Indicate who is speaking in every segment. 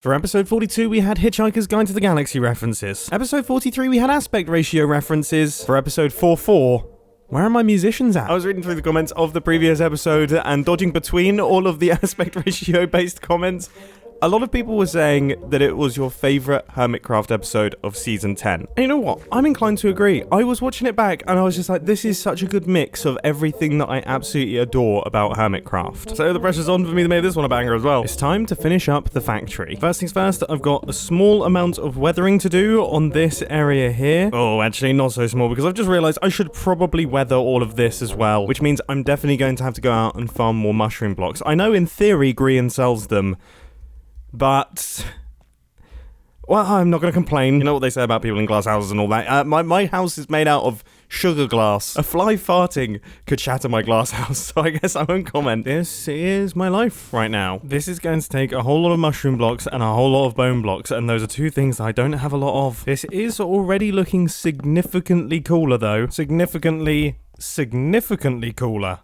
Speaker 1: For episode 42, we had Hitchhiker's Guide to the Galaxy references. Episode 43, we had aspect ratio references. For episode 44, where are my musicians at? I was reading through the comments of the previous episode and dodging between all of the aspect ratio based comments. A lot of people were saying that it was your favourite Hermitcraft episode of Season 10. And you know what? I'm inclined to agree. I was watching it back and I was just like, this is such a good mix of everything that I absolutely adore about Hermitcraft. So the pressure's on for me to make this one a banger as well. It's time to finish up the factory. First things first, I've got a small amount of weathering to do on this area here. Oh, actually not so small because I've just realised I should probably weather all of this as well, which means I'm definitely going to have to go out and farm more mushroom blocks. I know in theory Grian sells them, but, well, I'm not going to complain. You know what they say about people in glass houses and all that. My house is made out of sugar glass. A fly farting could shatter my glass house, so I guess I won't comment. This is my life right now. This is going to take a whole lot of mushroom blocks and a whole lot of bone blocks, and those are two things that I don't have a lot of. This is already looking significantly cooler, though. Significantly cooler.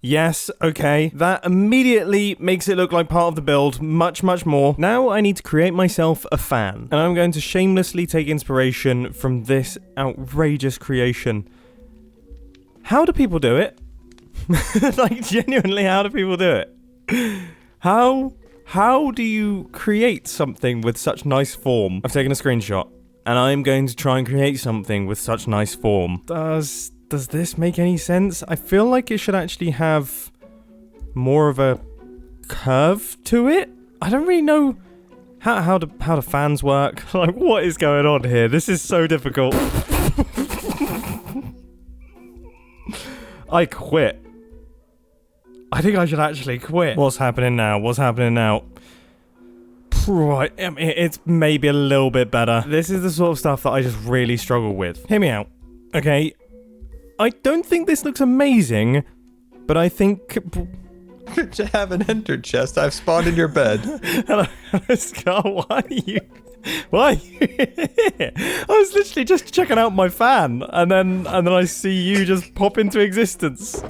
Speaker 1: Yes, okay. That immediately makes it look like part of the build, much more. Now I need to create myself a fan, and I'm going to shamelessly take inspiration from this outrageous creation. How do people do it? Like, genuinely, how do people do it? How do you create something with such nice form? I've taken a screenshot, and I'm going to try and create something with such nice form. Does this make any sense? I feel like it should actually have more of a curve to it. I don't really know how do fans work. Like, what is going on here? This is so difficult. I quit. I think I should actually quit. What's happening now? Right, it's maybe a little bit better. This is the sort of stuff that I just really struggle with. Hear me out. Okay. I don't think this looks amazing, but I think...
Speaker 2: You have an ender chest. I've spawned in your bed.
Speaker 1: Hello, Scar. Why are you here? I was literally just checking out my fan, and then I see you just pop into existence.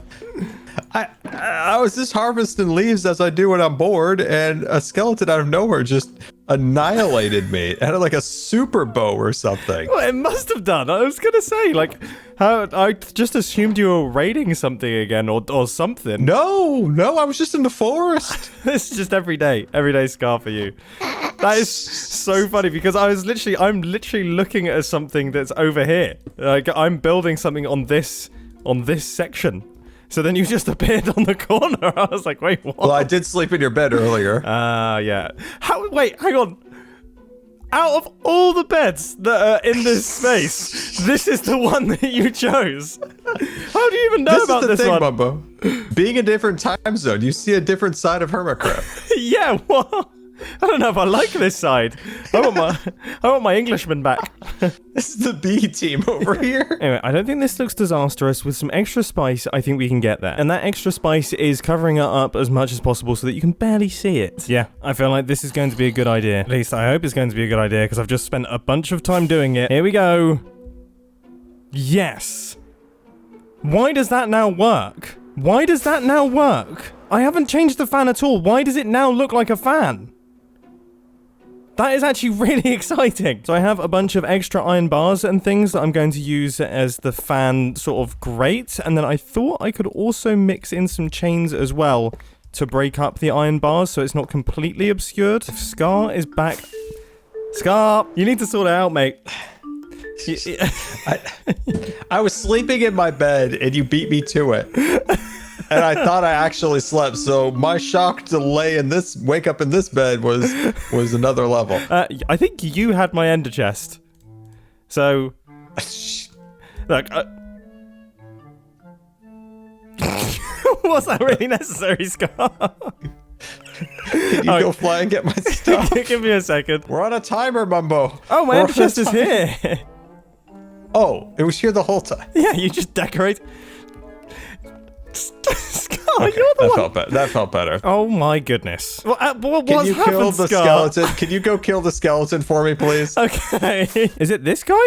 Speaker 2: I was just harvesting leaves as I do when I'm bored, and a skeleton out of nowhere just annihilated me. It had like a super bow or something.
Speaker 1: Well, it must have done. I was gonna say, like, how I just assumed you were raiding something again or something.
Speaker 2: No, I was just in the forest.
Speaker 1: It's just everyday Scar for you. That is so funny because I'm literally looking at something that's over here. Like, I'm building something on this section. So then you just appeared on the corner. I was like, wait, what?
Speaker 2: Well, I did sleep in your bed earlier.
Speaker 1: Yeah. Wait, hang on. Out of all the beds that are in this space, this is the one that you chose. How do you even know about this one?
Speaker 2: Mumbo. Being a different time zone, you see a different side of Hermitcraft.
Speaker 1: Yeah, what? I don't know if I like this side. I want my Englishman back.
Speaker 2: This is the B team over here.
Speaker 1: Anyway, I don't think this looks disastrous. With some extra spice, I think we can get there. And that extra spice is covering it up as much as possible so that you can barely see it. Yeah, I feel like this is going to be a good idea. At least I hope it's going to be a good idea because I've just spent a bunch of time doing it. Here we go. Yes. Why does that now work? I haven't changed the fan at all. Why does it now look like a fan? That is actually really exciting. So I have a bunch of extra iron bars and things that I'm going to use as the fan sort of grate. And then I thought I could also mix in some chains as well to break up the iron bars so it's not completely obscured. If Scar is back... Scar, you need to sort it out, mate.
Speaker 2: I was sleeping in my bed and you beat me to it. And I thought I actually slept, so my shock to wake up in this bed was another level.
Speaker 1: I think you had my ender chest. So, look. Was that really necessary, Scar?
Speaker 2: Can you go fly and get my stuff?
Speaker 1: Give me a second.
Speaker 2: We're on a timer, Mumbo.
Speaker 1: Oh, my ender chest is here.
Speaker 2: Oh, it was here the whole time.
Speaker 1: Yeah, you just decorate. Scar,
Speaker 2: okay,
Speaker 1: you're the one.
Speaker 2: That felt better.
Speaker 1: Oh my goodness.
Speaker 2: Can you kill the skeleton? Can you go kill the skeleton for me, please?
Speaker 1: Okay. Is it this guy?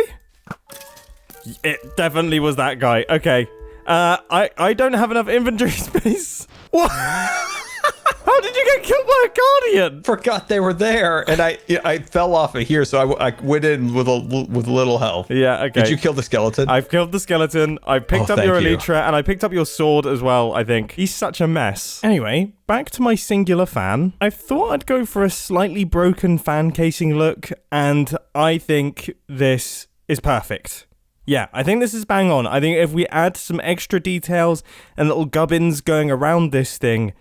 Speaker 1: It definitely was that guy. Okay. I don't have enough inventory space. What? How How did you get killed by a guardian?
Speaker 2: Forgot they were there, and I fell off of here, so I went in with little health.
Speaker 1: Yeah, okay.
Speaker 2: Did you kill the skeleton?
Speaker 1: I've killed the skeleton. I picked up your elytra, and I picked up your sword as well, I think. He's such a mess. Anyway, back to my singular fan. I thought I'd go for a slightly broken fan casing look, and I think this is perfect. Yeah, I think this is bang on. I think if we add some extra details and little gubbins going around this thing,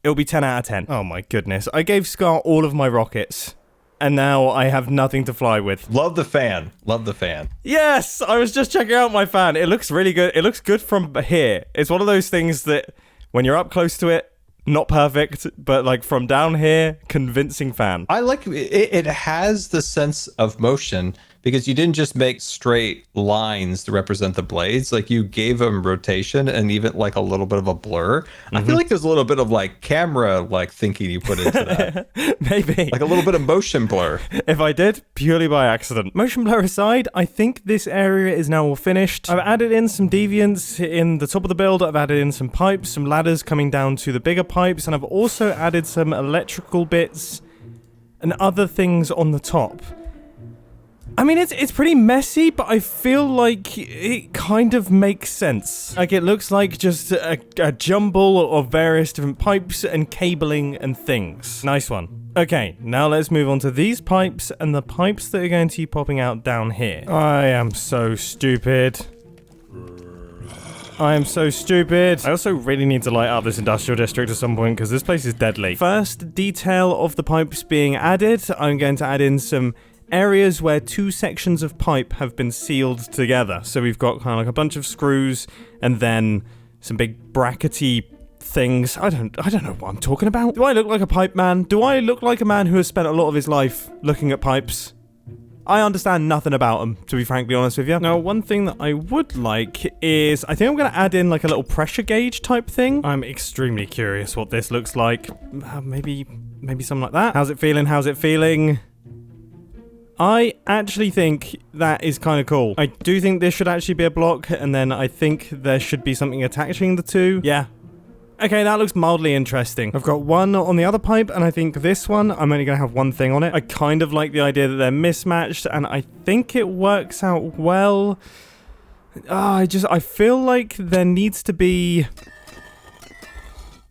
Speaker 1: it'll be 10 out of 10. Oh my goodness. I gave Scar all of my rockets, and now I have nothing to fly with.
Speaker 2: Love the fan. Love the fan.
Speaker 1: Yes! I was just checking out my fan. It looks really good. It looks good from here. It's one of those things that when you're up close to it, not perfect, but like from down here, convincing fan.
Speaker 2: I like it. It has the sense of motion because you didn't just make straight lines to represent the blades. Like you gave them rotation and even like a little bit of a blur. I feel like there's a little bit of like camera like thinking you put into that.
Speaker 1: Maybe.
Speaker 2: Like a little bit of motion blur.
Speaker 1: If I did, purely by accident. Motion blur aside, I think this area is now all finished. I've added in some deviants in the top of the build. I've added in some pipes, some ladders coming down to the bigger pipes, and I've also added some electrical bits and other things on the top. I mean, it's pretty messy, but I feel like it kind of makes sense. Like, it looks like just a jumble of various different pipes and cabling and things. Nice one. Okay, now let's move on to these pipes and the pipes that are going to be popping out down here. I am so stupid. I am so stupid. I also really need to light up this industrial district at some point because this place is deadly. First detail of the pipes being added, I'm going to add in some areas where two sections of pipe have been sealed together. So we've got kind of like a bunch of screws and then some big brackety things. I don't know what I'm talking about. Do I look like a pipe man? Do I look like a man who has spent a lot of his life looking at pipes? I understand nothing about them, to be frankly honest with you. Now, one thing that I would like is, I think I'm going to add in like a little pressure gauge type thing. I'm extremely curious what this looks like. Maybe something like that. How's it feeling? How's it feeling? I actually think that is kind of cool. I do think this should actually be a block, and then I think there should be something attaching the two. Yeah. Okay, that looks mildly interesting. I've got one on the other pipe, and I think this one, I'm only going to have one thing on it. I kind of like the idea that they're mismatched, and I think it works out well. I feel like there needs to be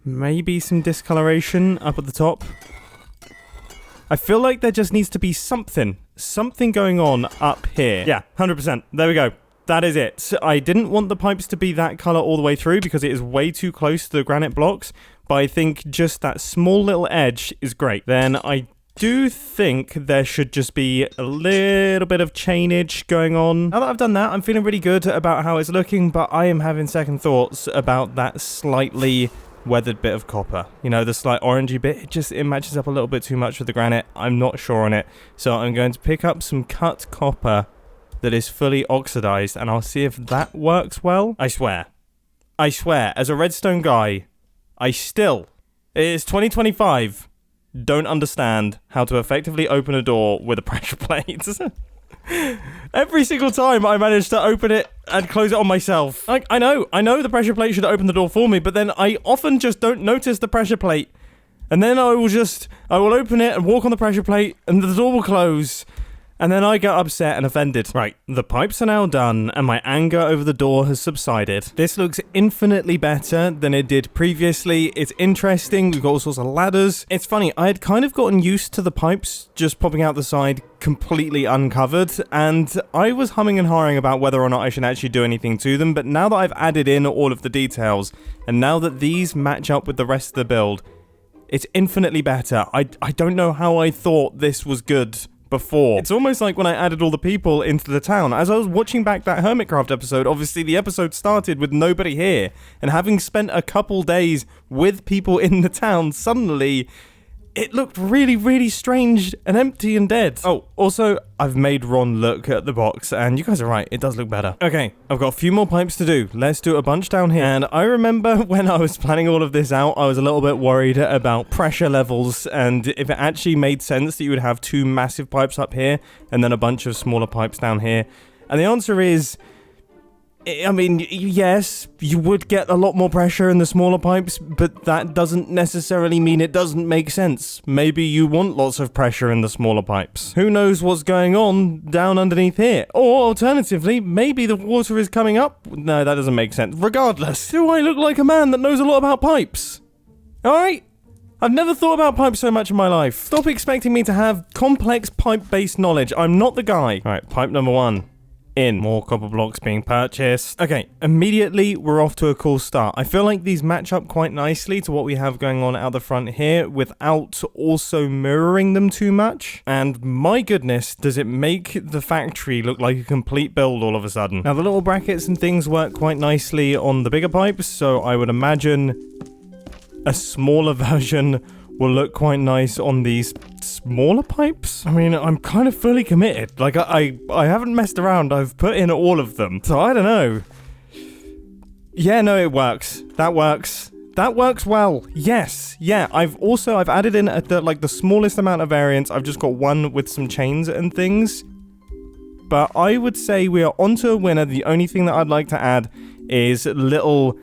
Speaker 1: maybe some discoloration up at the top. I feel like there just needs to be something going on up here. Yeah, 100%. There we go. That is it. I didn't want the pipes to be that color all the way through because it is way too close to the granite blocks, but I think just that small little edge is great. Then I do think there should just be a little bit of chainage going on. Now that I've done that, I'm feeling really good about how it's looking, but I am having second thoughts about that slightly weathered bit of copper. You know, the slight orangey bit, it matches up a little bit too much with the granite. I'm not sure on it. So I'm going to pick up some cut copper that is fully oxidized, and I'll see if that works well. I swear, as a redstone guy, it is 2025, don't understand how to effectively open a door with a pressure plate. Every single time I manage to open it and close it on myself. I know the pressure plate should open the door for me, but then I often just don't notice the pressure plate. And then I will open it and walk on the pressure plate and the door will close. And then I get upset and offended. Right, the pipes are now done and my anger over the door has subsided. This looks infinitely better than it did previously. It's interesting. We've got all sorts of ladders. It's funny, I had kind of gotten used to the pipes just popping out the side completely uncovered, and I was humming and hawing about whether or not I should actually do anything to them, but now that I've added in all of the details, and now that these match up with the rest of the build, it's infinitely better. I don't know how I thought this was good before. It's almost like when I added all the people into the town. As I was watching back that Hermitcraft episode, obviously the episode started with nobody here, and having spent a couple days with people in the town, suddenly it looked really, really strange and empty and dead. Oh, also, I've made Ron look at the box, and you guys are right, it does look better. Okay, I've got a few more pipes to do. Let's do a bunch down here. And I remember when I was planning all of this out, I was a little bit worried about pressure levels, and if it actually made sense that you would have two massive pipes up here, and then a bunch of smaller pipes down here. And the answer is, I mean, yes, you would get a lot more pressure in the smaller pipes, but that doesn't necessarily mean it doesn't make sense. Maybe you want lots of pressure in the smaller pipes. Who knows what's going on down underneath here? Or alternatively, maybe the water is coming up. No, that doesn't make sense. Regardless, do I look like a man that knows a lot about pipes? Alright? I've never thought about pipes so much in my life. Stop expecting me to have complex pipe-based knowledge. I'm not the guy. Alright, pipe number 1. In. More copper blocks being purchased. Okay, immediately we're off to a cool start. I feel like these match up quite nicely to what we have going on out the front here without also mirroring them too much. And my goodness, does it make the factory look like a complete build all of a sudden. Now the little brackets and things work quite nicely on the bigger pipes, so I would imagine a smaller version will look quite nice on these smaller pipes. I mean, I'm kind of fully committed. Like, I haven't messed around. I've put in all of them. So, I don't know. Yeah, no, it works. That works. That works well. Yes. Yeah, I've added in the smallest amount of variants. I've just got one with some chains and things. But I would say we are onto a winner. The only thing that I'd like to add is little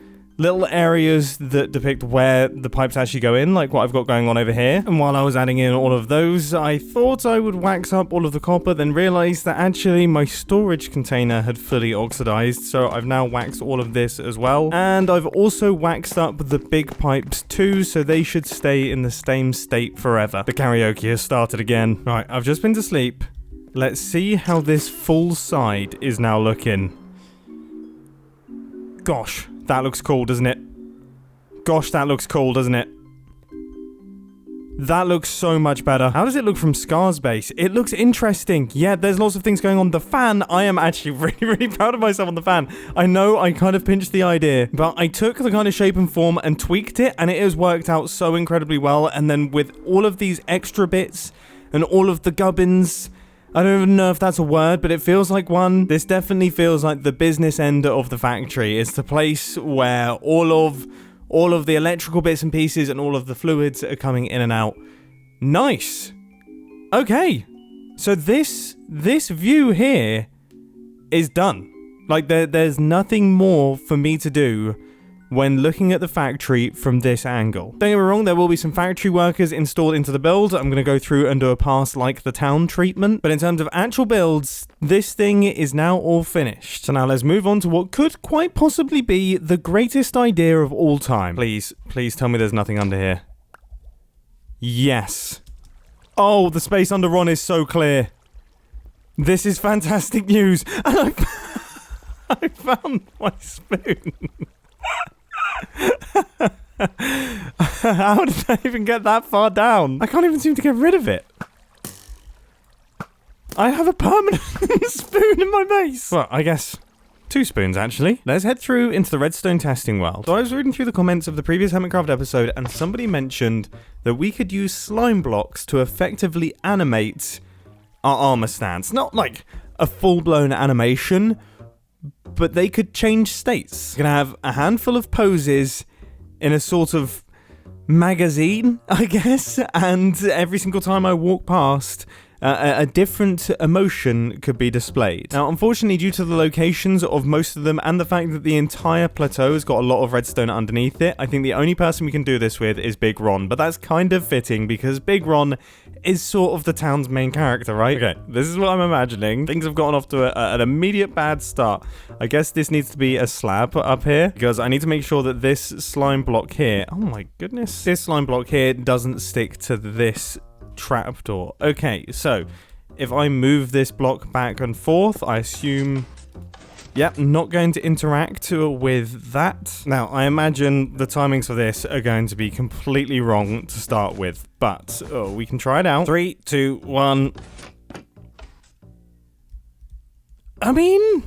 Speaker 1: areas that depict where the pipes actually go in, like what I've got going on over here. And while I was adding in all of those, I thought I would wax up all of the copper, then realized that actually my storage container had fully oxidized, so I've now waxed all of this as well. And I've also waxed up the big pipes too, so they should stay in the same state forever. The karaoke has started again. Right, I've just been to sleep. Let's see how this full side is now looking. Gosh. That looks cool, doesn't it? Gosh, that looks cool, doesn't it? That looks so much better. How does it look from Scar's base? It looks interesting. Yeah, there's lots of things going on. The fan, I am actually really proud of myself on the fan. I know I kind of pinched the idea, but I took the kind of shape and form and tweaked it, and it has worked out so incredibly well. And then with all of these extra bits and all of the gubbins, I don't even know if that's a word, but it feels like one. This definitely feels like the business end of the factory. It's the place where all of the electrical bits and pieces and all of the fluids are coming in and out. Nice. Okay. So this view here is done. Like there's nothing more for me to do when looking at the factory from this angle. Don't get me wrong, there will be some factory workers installed into the build. I'm going to go through and do a pass like the town treatment. But in terms of actual builds, this thing is now all finished. So now let's move on to what could quite possibly be the greatest idea of all time. Please tell me there's nothing under here. Yes. Oh, the space under Ron is so clear. This is fantastic news. And I found my spoon. How did I even get that far down? I can't even seem to get rid of it. I have a permanent spoon in my base. Well, I guess 2 spoons, actually. Let's head through into the redstone testing world. So I was reading through the comments of the previous Hermitcraft episode, and somebody mentioned that we could use slime blocks to effectively animate our armor stance. Not like a full-blown animation, but they could change states. We're gonna have a handful of poses in a sort of magazine, I guess, and every single time I walk past, a different emotion could be displayed. Now, unfortunately, due to the locations of most of them and the fact that the entire plateau has got a lot of redstone underneath it, I think the only person we can do this with is Big Ron, but that's kind of fitting because Big Ron is sort of the town's main character, right? Okay, this is what I'm imagining. Things have gotten off to an immediate bad start. I guess this needs to be a slab up here because I need to make sure that this slime block here, oh my goodness, this slime block here doesn't stick to this trapdoor. Okay, so if I move this block back and forth, I assume, yep, not going to interact with that. Now, I imagine the timings for this are going to be completely wrong to start with, but we can try it out. 3, 2, 1. I mean,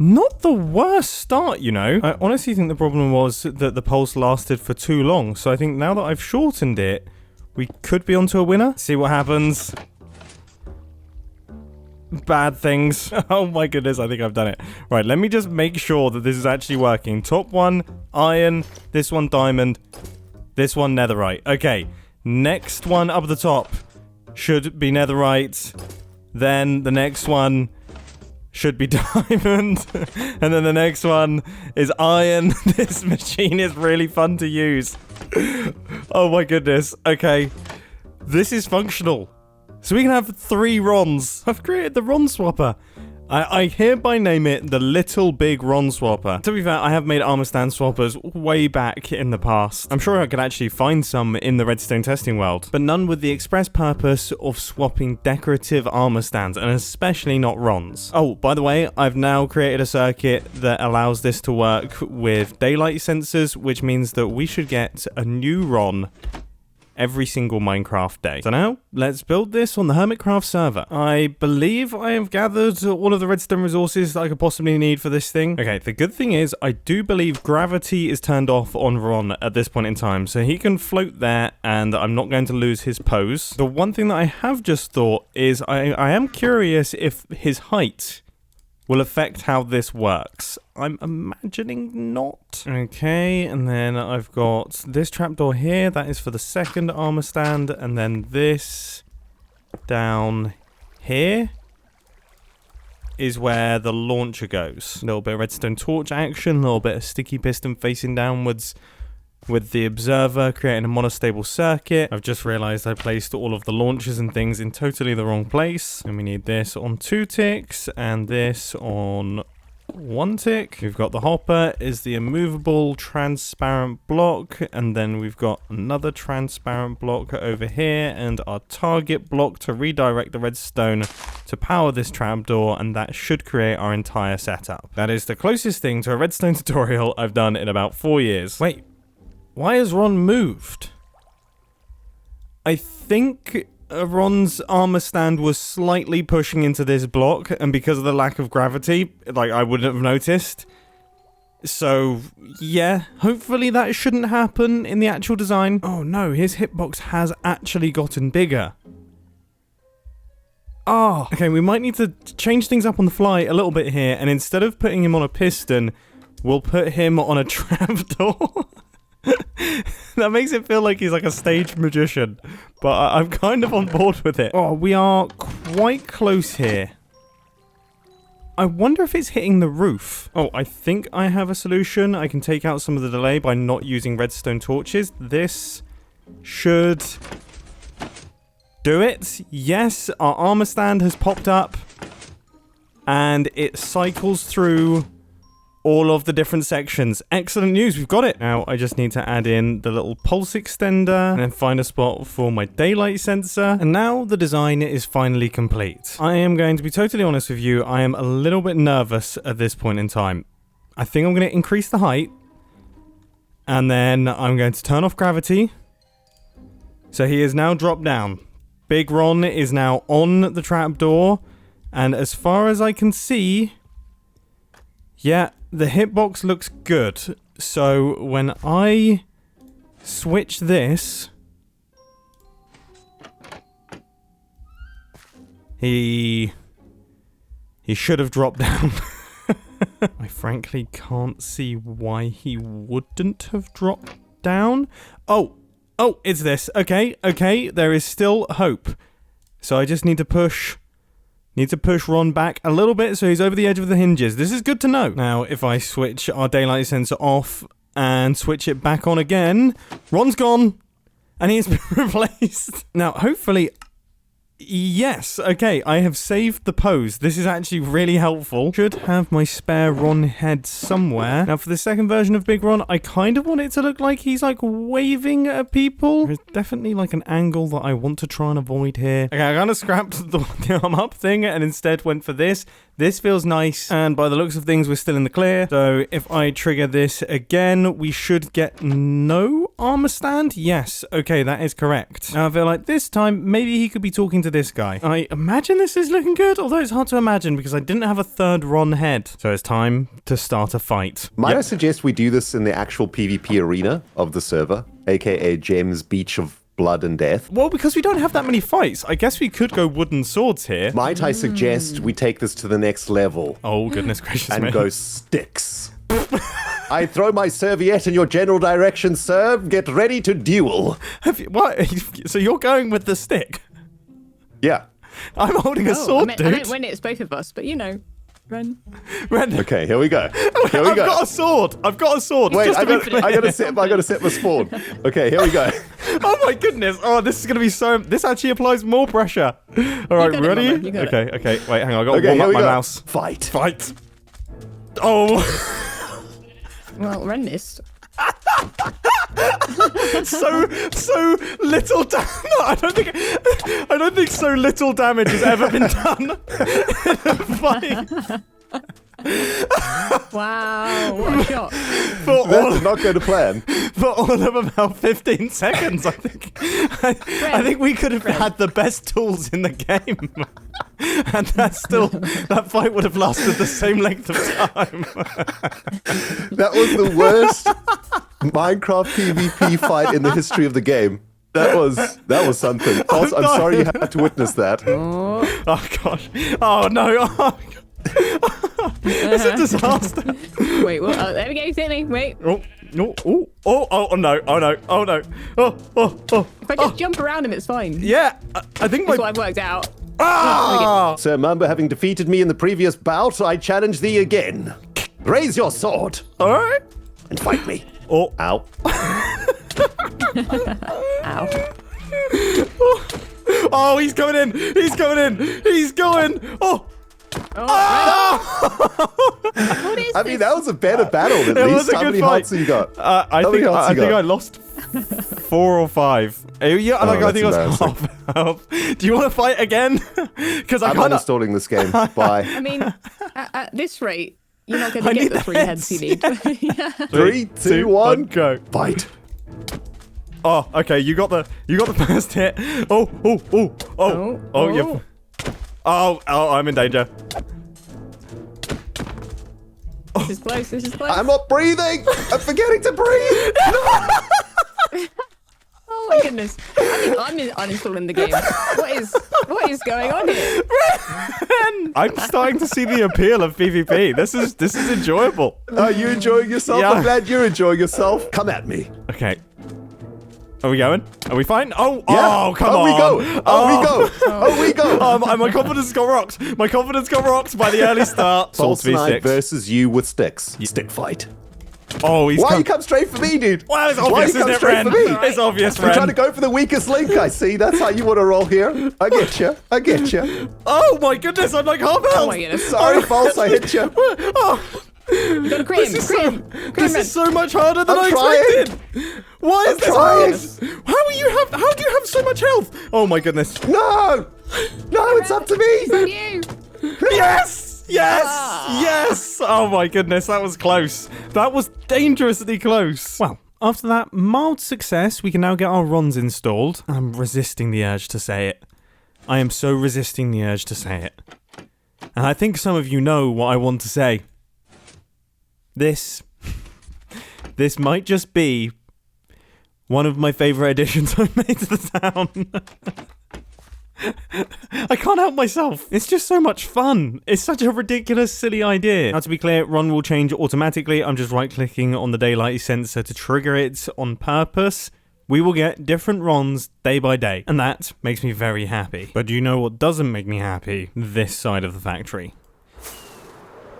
Speaker 1: not the worst start, you know. I honestly think the problem was that the pulse lasted for too long, so I think now that I've shortened it, we could be onto a winner. See what happens. Bad things. Oh my goodness, I think I've done it. Right, let me just make sure that this is actually working. Top one, iron. This one, diamond. This one, netherite. Okay, next one up at the top should be netherite. Then the next one should be diamond. And then the next one is iron. This machine is really fun to use. Oh my goodness. Okay. This is functional. So we can have 3 Rons. I've created the Ron swapper. I hereby name it the Little Big Ron Swapper. To be fair, I have made armor stand swappers way back in the past. I'm sure I could actually find some in the redstone testing world, but none with the express purpose of swapping decorative armor stands, and especially not Rons. Oh, by the way, I've now created a circuit that allows this to work with daylight sensors, which means that we should get a new Ron every single Minecraft day. So now, let's build this on the Hermitcraft server. I believe I have gathered all of the redstone resources that I could possibly need for this thing. Okay, the good thing is, I do believe gravity is turned off on Ron at this point in time, so he can float there, and I'm not going to lose his pose. The one thing that I have just thought is, I am curious if his height will affect how this works. I'm imagining not. Okay, and then I've got this trapdoor here. That is for the second armor stand. And then this down here is where the launcher goes. A little bit of redstone torch action, a little bit of sticky piston facing downwards with the observer, creating a monostable circuit. I've just realized I placed all of the launchers and things in totally the wrong place. And we need this on 2 ticks and this on 1 tick. We've got the hopper is the immovable transparent block, and then we've got another transparent block over here, and our target block to redirect the redstone to power this trapdoor, and that should create our entire setup. That is the closest thing to a redstone tutorial I've done in about 4 years. Wait. Why has Ron moved? I think Ron's armor stand was slightly pushing into this block, and because of the lack of gravity, like, I wouldn't have noticed. So, yeah, hopefully that shouldn't happen in the actual design. Oh no, his hitbox has actually gotten bigger. Oh, okay, we might need to change things up on the fly a little bit here, and instead of putting him on a piston, we'll put him on a trapdoor. That makes it feel like he's like a stage magician, but I'm kind of on board with it. Oh, we are quite close here. I wonder if it's hitting the roof. Oh, I think I have a solution. I can take out some of the delay by not using redstone torches. This should do it. Yes, our armor stand has popped up, and it cycles through all of the different sections. Excellent news, we've got it. Now I just need to add in the little pulse extender and then find a spot for my daylight sensor. And now the design is finally complete. I am going to be totally honest with you, I am a little bit nervous at this point in time. I think I'm going to increase the height, and then I'm going to turn off gravity. So he is now dropped down. Big Ron is now on the trapdoor, and as far as I can see, yeah, the hitbox looks good. So when I switch this, he should have dropped down. I frankly can't see why he wouldn't have dropped down. Oh, it's this. Okay, there is still hope. So I just need to push Ron back a little bit so he's over the edge of the hinges. This is good to know. Now, if I switch our daylight sensor off and switch it back on again, Ron's gone and he's been replaced. Now, hopefully, yes, okay, I have saved the pose. This is actually really helpful. Should have my spare Ron head somewhere. Now, for the second version of Big Ron, I kind of want it to look like he's, like, waving at people. There's definitely, like, an angle that I want to try and avoid here. Okay, I kind of scrapped the arm up thing and instead went for this. This feels nice, and by the looks of things, we're still in the clear. So if I trigger this again, we should get no armor stand. Yes, okay, that is correct. Now I feel like this time, maybe he could be talking to this guy. I imagine this is looking good, although it's hard to imagine because I didn't have a third Ron head. So it's time to start a fight.
Speaker 3: Might I suggest we do this in the actual PvP arena of the server, aka Gem's Beach of Blood and Death?
Speaker 1: Well, because we don't have that many fights, I guess we could go wooden swords here.
Speaker 3: Might I suggest we take this to the next level?
Speaker 1: Oh, goodness gracious
Speaker 3: and
Speaker 1: me.
Speaker 3: Go sticks. I throw my serviette in your general direction, sir. Get ready to duel.
Speaker 1: What? So you're going with the stick?
Speaker 3: Yeah.
Speaker 1: I'm holding a sword, dude.
Speaker 4: I meant when it's both of us, but you know. Ren.
Speaker 3: Okay, here we go. Here we
Speaker 1: I've
Speaker 3: go.
Speaker 1: got a sword.
Speaker 3: Wait,
Speaker 1: Just
Speaker 3: I
Speaker 1: about
Speaker 3: gotta set my spawn. Okay, here we go.
Speaker 1: Oh my goodness. Oh, this is going to be so... This actually applies more pressure. All right,
Speaker 4: got it,
Speaker 1: ready?
Speaker 4: Mumbo, you got it.
Speaker 1: Okay. Wait, hang on. I got to
Speaker 3: Okay,
Speaker 1: warm
Speaker 3: here
Speaker 1: up
Speaker 3: we
Speaker 1: my
Speaker 3: go.
Speaker 1: mouse.
Speaker 3: Fight.
Speaker 1: Oh,
Speaker 4: Well, Ren missed.
Speaker 1: so little damage. I don't think so little damage has ever been done in a fight.
Speaker 4: Wow, what a shot.
Speaker 3: That did not go to plan.
Speaker 1: For all of about 15 seconds, I think. I think we could have had the best tools in the game. And that fight would have lasted the same length of time.
Speaker 3: That was the worst Minecraft PvP fight in the history of the game. That was something. False, I'm sorry you had to witness that.
Speaker 4: Oh,
Speaker 1: gosh. Oh no. Oh, it's a disaster.
Speaker 4: wait, well, there we go, Sydney. Wait.
Speaker 1: Oh no. Oh no.
Speaker 4: If I just jump around him, it's fine.
Speaker 1: Yeah. I think
Speaker 4: That's
Speaker 1: my...
Speaker 4: what I've worked out.
Speaker 1: Ah!
Speaker 3: Sir Mumbo, having defeated me in the previous bout, I challenge thee again. Raise your sword
Speaker 1: All right.
Speaker 3: and fight me.
Speaker 1: Oh.
Speaker 3: Ow.
Speaker 4: Ow.
Speaker 1: Oh, he's going in. He's going. Oh.
Speaker 4: What is
Speaker 3: I mean, that was a better battle at
Speaker 1: It was
Speaker 3: least.
Speaker 1: a
Speaker 3: How
Speaker 1: good
Speaker 3: many
Speaker 1: fight.
Speaker 3: hearts you got?
Speaker 1: I
Speaker 3: How many
Speaker 1: think
Speaker 3: hearts you got?
Speaker 1: I lost 4 or 5. Yeah, I
Speaker 3: that's
Speaker 1: think I was
Speaker 3: embarrassing.
Speaker 1: half health. Do you want to fight again? Because I
Speaker 3: I'm
Speaker 1: kind of...
Speaker 3: uninstalling this game. Bye.
Speaker 4: I mean, at this rate, you're not going
Speaker 1: I
Speaker 4: to
Speaker 1: need
Speaker 4: get the 3 heads you need. Yeah.
Speaker 3: 3, 2, 1,
Speaker 1: go.
Speaker 3: fight.
Speaker 1: Oh, okay. You got the first hit. Oh,
Speaker 4: Oh.
Speaker 1: Oh, I'm in danger.
Speaker 4: This is close.
Speaker 3: I'm not breathing. I'm forgetting to breathe.
Speaker 4: Oh my goodness. I think I'm uninstalling the game. What is going on here?
Speaker 1: I'm starting to see the appeal of PvP. This is enjoyable.
Speaker 3: Are you enjoying yourself?
Speaker 1: Yeah.
Speaker 3: I'm glad you're enjoying yourself. Come at me.
Speaker 1: Okay. Are we going? Are we fine? Oh,
Speaker 3: Yeah.
Speaker 1: oh, come on.
Speaker 3: We go. We go.
Speaker 1: My confidence got rocked. My confidence got rocked by the early start.
Speaker 3: False
Speaker 1: Salt
Speaker 3: Knight
Speaker 1: V6.
Speaker 3: versus you with sticks. Stick fight.
Speaker 1: Oh, he's
Speaker 3: Why
Speaker 1: come...
Speaker 3: you come straight for me, dude?
Speaker 1: Well, it's
Speaker 3: Why
Speaker 1: obvious,
Speaker 3: you come
Speaker 1: isn't it,
Speaker 3: straight
Speaker 1: Ren?
Speaker 3: for me?
Speaker 1: It's obvious,
Speaker 3: You're trying to
Speaker 1: Ren.
Speaker 3: go for the weakest link, I see. That's how you want to roll here. I get you.
Speaker 1: Oh my goodness, I'm like half health.
Speaker 4: Oh my goodness.
Speaker 3: Sorry, False, I hit you.
Speaker 1: Oh,
Speaker 4: You gotta crit him.
Speaker 1: this
Speaker 4: Ren.
Speaker 1: is so much harder than
Speaker 3: I'm
Speaker 1: I
Speaker 3: trying.
Speaker 1: expected. Why is
Speaker 3: I'm
Speaker 1: this
Speaker 3: trying.
Speaker 1: hard? How do you have so much health? Oh my goodness.
Speaker 3: No, it's up to me.
Speaker 4: From you.
Speaker 1: Yes. Oh my goodness, that was close. That was dangerously close. Well, after that mild success, we can now get our RONs installed. I'm resisting the urge to say it. I am so resisting the urge to say it. And I think some of you know what I want to say. This might just be one of my favorite additions I've made to the town. I can't help myself. It's just so much fun. It's such a ridiculous, silly idea. Now, to be clear, RON will change automatically. I'm just right-clicking on the daylight sensor to trigger it on purpose. We will get different RONs day by day, and that makes me very happy. But do you know what doesn't make me happy? This side of the factory.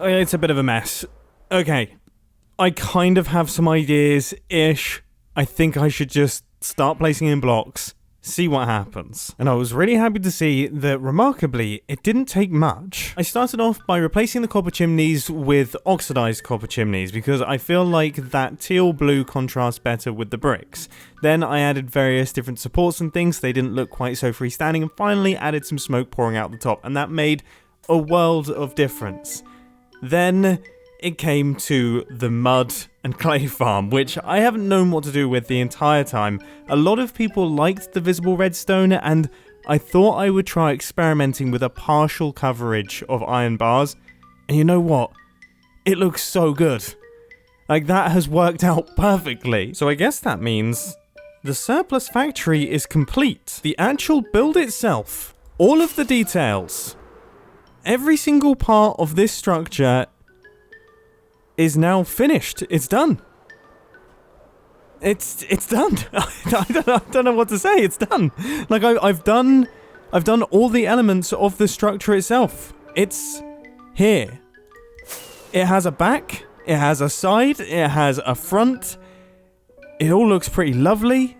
Speaker 1: It's a bit of a mess. Okay, I kind of have some ideas-ish. I think I should just start placing in blocks, see what happens. And I was really happy to see that, remarkably, it didn't take much. I started off by replacing the copper chimneys with oxidized copper chimneys because I feel like that teal blue contrasts better with the bricks. Then I added various different supports and things so they didn't look quite so freestanding, and finally added some smoke pouring out the top, and that made a world of difference. Then it came to the mud and clay farm, which I haven't known what to do with the entire time. A lot of people liked the visible redstone, and I thought I would try experimenting with a partial coverage of iron bars. And you know what? It looks so good. Like, that has worked out perfectly. So I guess that means the surplus factory is complete. The actual build itself, all of the details, every single part of this structure is now finished. It's done. It's done. I don't know what to say. It's done. Like I've done all the elements of the structure itself. It's here. It has a back, it has a side, it has a front. It all looks pretty lovely.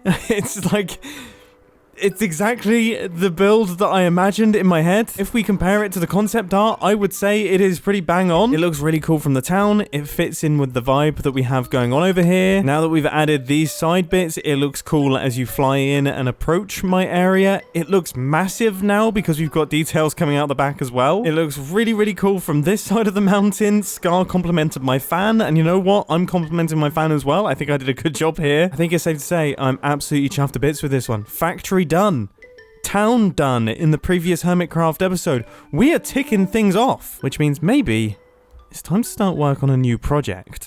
Speaker 1: It's exactly the build that I imagined in my head. If we compare it to the concept art, I would say it is pretty bang on. It looks really cool from the town. It fits in with the vibe that we have going on over here. Now that we've added these side bits, it looks cool as you fly in and approach my area. It looks massive now because we've got details coming out the back as well. It looks really, really cool from this side of the mountain. Scar complimented my fan, and you know what? I'm complimenting my fan as well. I think I did a good job here. I think it's safe to say I'm absolutely chuffed to bits with this one. Factory done. Town done in the previous Hermitcraft episode. We are ticking things off, which means maybe it's time to start work on a new project.